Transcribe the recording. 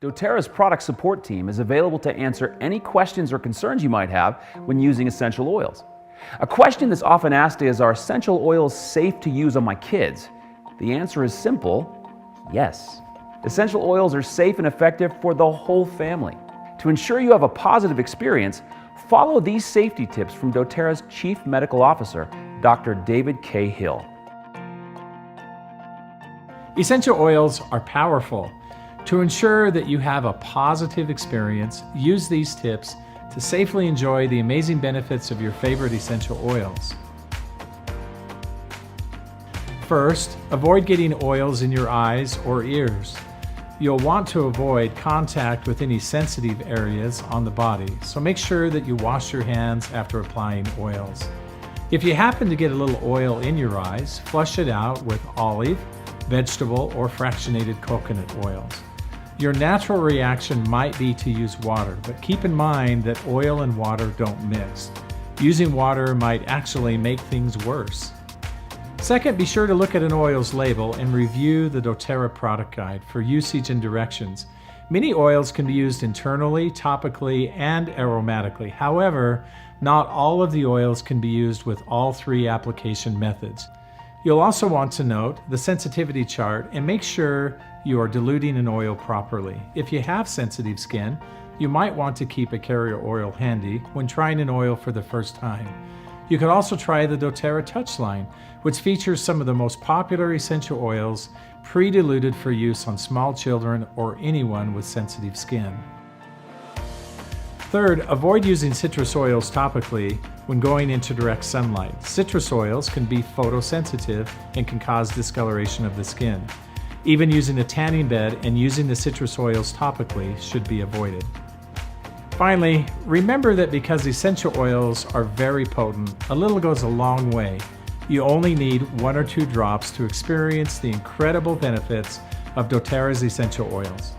doTERRA's product support team is available to answer any questions or concerns you might have when using essential oils. A question that's often asked is, are essential oils safe to use on my kids? The answer is simple, yes. Essential oils are safe and effective for the whole family. To ensure you have a positive experience, follow these safety tips from doTERRA's Chief Medical Officer, Dr. David K. Hill. Essential oils are powerful. To ensure that you have a positive experience, use these tips to safely enjoy the amazing benefits of your favorite essential oils. First, avoid getting oils in your eyes or ears. You'll want to avoid contact with any sensitive areas on the body, so make sure that you wash your hands after applying oils. If you happen to get a little oil in your eyes, flush it out with olive, vegetable, or fractionated coconut oils. Your natural reaction might be to use water, but keep in mind that oil and water don't mix. Using water might actually make things worse. Second, be sure to look at an oil's label and review the doTERRA product guide for usage and directions. Many oils can be used internally, topically, and aromatically. However, not all of the oils can be used with all three application methods. You'll also want to note the sensitivity chart and make sure you are diluting an oil properly. If you have sensitive skin, you might want to keep a carrier oil handy when trying an oil for the first time. You could also try the doTERRA Touch line, which features some of the most popular essential oils pre-diluted for use on small children or anyone with sensitive skin. Third, avoid using citrus oils topically when going into direct sunlight. Citrus oils can be photosensitive and can cause discoloration of the skin. Even using a tanning bed and using the citrus oils topically should be avoided. Finally, remember that because essential oils are very potent, a little goes a long way. You only need 1 or 2 drops to experience the incredible benefits of doTERRA's essential oils.